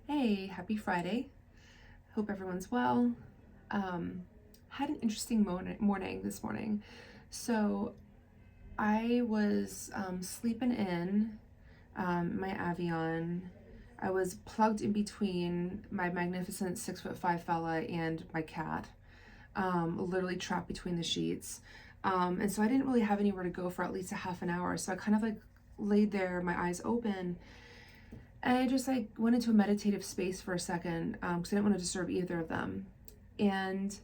Hey, happy Friday. Hope everyone's well. Um, had an interesting morning this morning. So I was sleeping in my Avion. I was plugged in between my magnificent 6'5" fella and my cat, literally trapped between the sheets. And so I didn't really have anywhere to go for at least a half an hour. So I kind of like laid there, my eyes open, and I just like went into a meditative space for a second because I didn't want to disturb either of them. And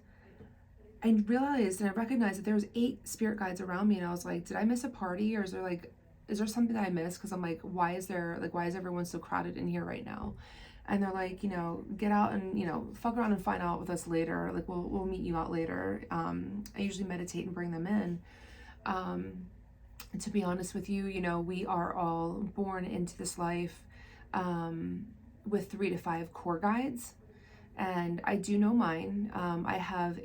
I realized and I recognized that there was 8 spirit guides around me, and I was like, did I miss a party, or is there something that I missed? Because I'm like, why is everyone so crowded in here right now? And they're like, get out and fuck around and find out with us later. Like we'll meet you out later. I usually meditate and bring them in. Um, to be honest with you, we are all born into this life with 3 to 5 core guides, and I do know mine. I have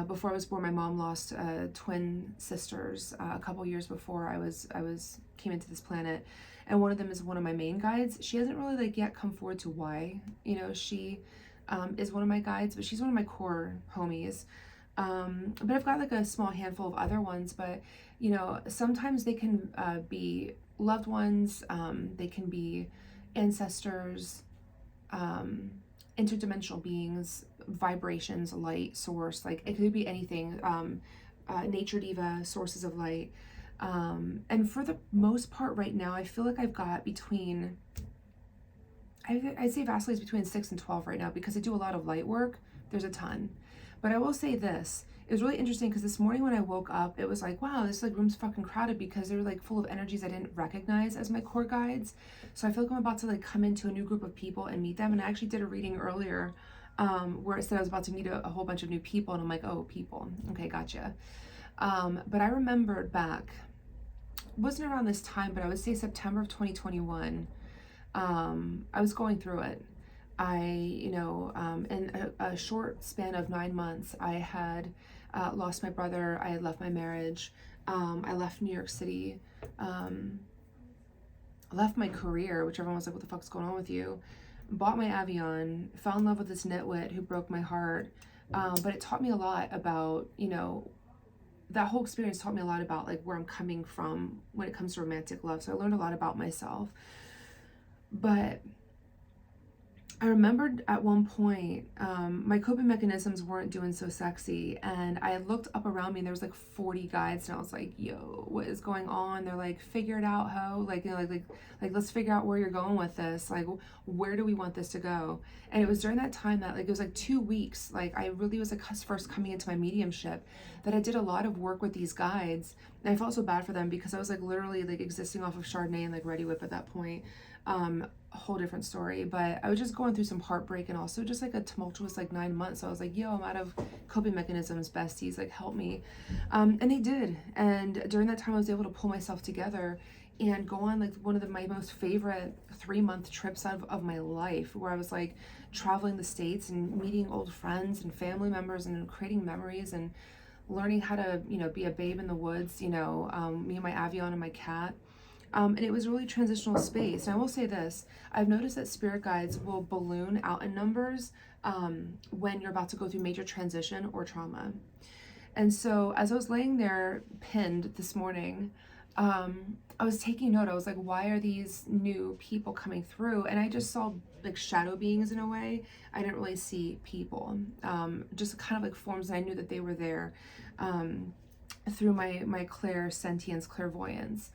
before I was born, my mom lost twin sisters a couple years before I was came into this planet, and one of them is one of my main guides. She hasn't really like yet come forward to why she is one of my guides, but she's one of my core homies. But I've got like a small handful of other ones, but sometimes they can be loved ones, they can be ancestors, um, interdimensional beings, vibrations, light source, like it could be anything, nature diva, sources of light. And for the most part right now, I feel like I've got between, I'd say vacillates between 6 and 12 right now because I do a lot of light work. There's a ton. But I will say this, it was really interesting because this morning when I woke up, it was like, wow, this like room's fucking crowded because they're like full of energies I didn't recognize as my core guides. So I feel like I'm about to like come into a new group of people and meet them. And I actually did a reading earlier where it said I was about to meet a whole bunch of new people. And I'm like, oh, people. Okay, gotcha. But I remembered back, it wasn't around this time, but I would say September of 2021. I was going through it. In a short span of 9 months, I had lost my brother. I had left my marriage. I left New York City. Left my career, which everyone was like, what the fuck's going on with you? Bought my Avion, fell in love with this nitwit who broke my heart. But it taught me a lot about, that whole experience taught me a lot about like where I'm coming from when it comes to romantic love. So I learned a lot about myself. But I remembered at one point, my coping mechanisms weren't doing so sexy, and I looked up around me and there was like 40 guides, and I was like, yo, what is going on? They're like, figure it out, ho. Like, like let's figure out where you're going with this. Like, where do we want this to go? And it was during that time that like, it was like 2 weeks. Like I really was like first coming into my mediumship that I did a lot of work with these guides. And I felt so bad for them because I was like literally like existing off of Chardonnay and like Ready Whip at that point. A whole different story, but I was just going through some heartbreak and also just like a tumultuous like 9 months. So I was like, yo, I'm out of coping mechanisms, besties, like help me. And they did. And during that time I was able to pull myself together and go on like one of my most favorite 3-month trips of my life, where I was like traveling the States and meeting old friends and family members and creating memories and learning how to, be a babe in the woods, me and my Avion and my cat. And it was really transitional space. And I will say this, I've noticed that spirit guides will balloon out in numbers when you're about to go through major transition or trauma. And so as I was laying there pinned this morning, I was taking note. I was like, why are these new people coming through? And I just saw like shadow beings in a way. I didn't really see people, just kind of like forms. And I knew that they were there through my clairsentience, clairvoyance.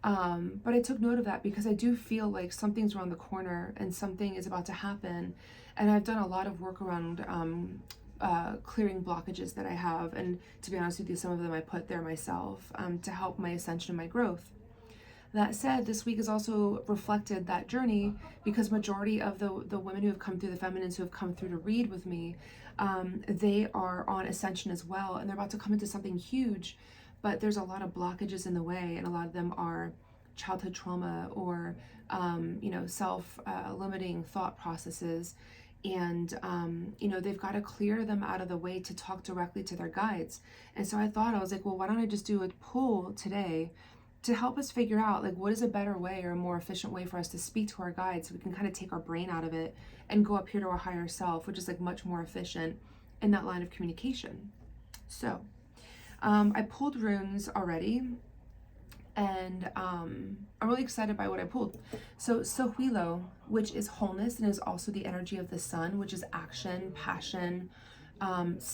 But I took note of that because I do feel like something's around the corner and something is about to happen. And I've done a lot of work around clearing blockages that I have. And to be honest with you, some of them I put there myself to help my ascension and my growth. That said, this week has also reflected that journey because majority of the women who have come through, the feminines who have come through to read with me, they are on ascension as well, and they're about to come into something huge, but there's a lot of blockages in the way, and a lot of them are childhood trauma or self-limiting thought processes. And they've got to clear them out of the way to talk directly to their guides. And so I was like, well, why don't I just do a pull today to help us figure out like what is a better way or a more efficient way for us to speak to our guides, so we can kind of take our brain out of it and go up here to our higher self, which is like much more efficient in that line of communication. So I pulled runes already, and I'm really excited by what I pulled. So Sohuilo, which is wholeness and is also the energy of the sun, which is action, passion,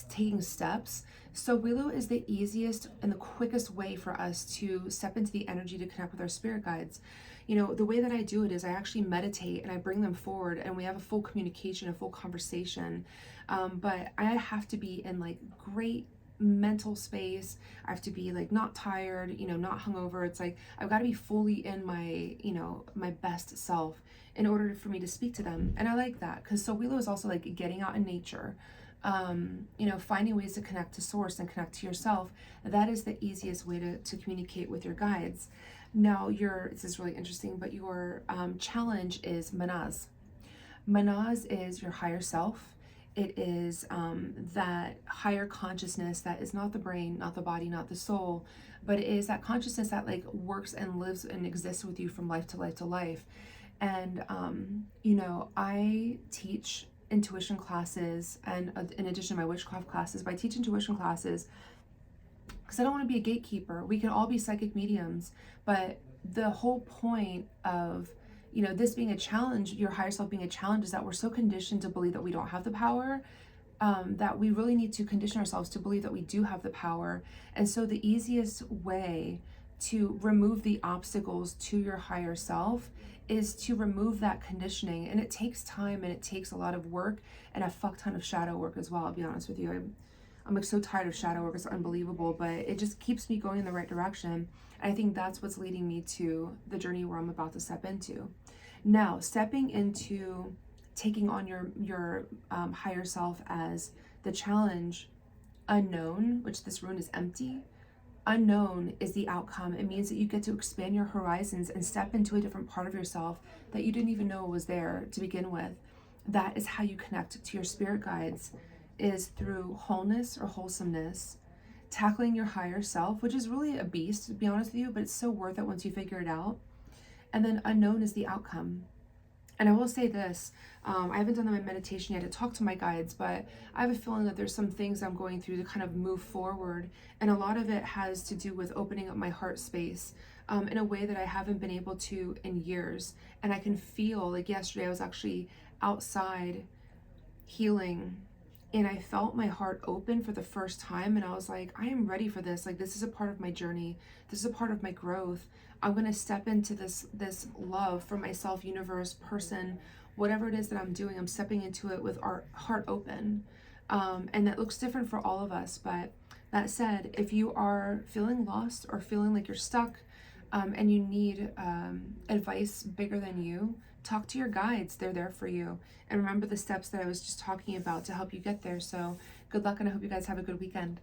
taking steps. Sohuilo is the easiest and the quickest way for us to step into the energy to connect with our spirit guides. You know, the way that I do it is I actually meditate and I bring them forward and we have a full communication, a full conversation. But I have to be in like great mental space. I have to be like not tired, you know, not hungover. It's like I've got to be fully in my, you know, my best self in order for me to speak to them. And I like that because Sohuilo is also like getting out in nature, you know, finding ways to connect to source and connect to yourself. That is the easiest way to communicate with your guides. Now this is really interesting, but your challenge is Manaz. Manaz is your higher self. It is that higher consciousness that is not the brain, not the body, not the soul, but it is that consciousness that like works and lives and exists with you from life to life to life. And, you know, I teach intuition classes, and in addition to my witchcraft classes, but I teach intuition classes because I don't want to be a gatekeeper. We can all be psychic mediums, but the whole point of, you know, this being a challenge, your higher self being a challenge, is that we're so conditioned to believe that we don't have the power, that we really need to condition ourselves to believe that we do have the power. And so the easiest way to remove the obstacles to your higher self is to remove that conditioning. And it takes time and it takes a lot of work and a fuck ton of shadow work as well, I'll be honest with you. I'm like so tired of shadow work, it's unbelievable, but it just keeps me going in the right direction. And I think that's what's leading me to the journey where I'm about to step into. Now, stepping into taking on your higher self as the challenge, unknown, which this rune is empty. Unknown is the outcome. It means that you get to expand your horizons and step into a different part of yourself that you didn't even know was there to begin with. That is how you connect to your spirit guides, is through wholeness or wholesomeness, tackling your higher self, which is really a beast, to be honest with you, but it's so worth it once you figure it out. And then unknown is the outcome. And I will say this, I haven't done my meditation yet to talk to my guides, but I have a feeling that there's some things I'm going through to kind of move forward. And a lot of it has to do with opening up my heart space in a way that I haven't been able to in years. And I can feel, like yesterday I was actually outside healing, and I felt my heart open for the first time, and I was like, I am ready for this. Like, this is a part of my journey. This is a part of my growth. I'm going to step into this love for myself, universe, person, whatever it is that I'm doing. I'm stepping into it with our heart open. And that looks different for all of us. But that said, if you are feeling lost or feeling like you're stuck, and you need advice bigger than you, talk to your guides. They're there for you. And remember the steps that I was just talking about to help you get there. So good luck, and I hope you guys have a good weekend.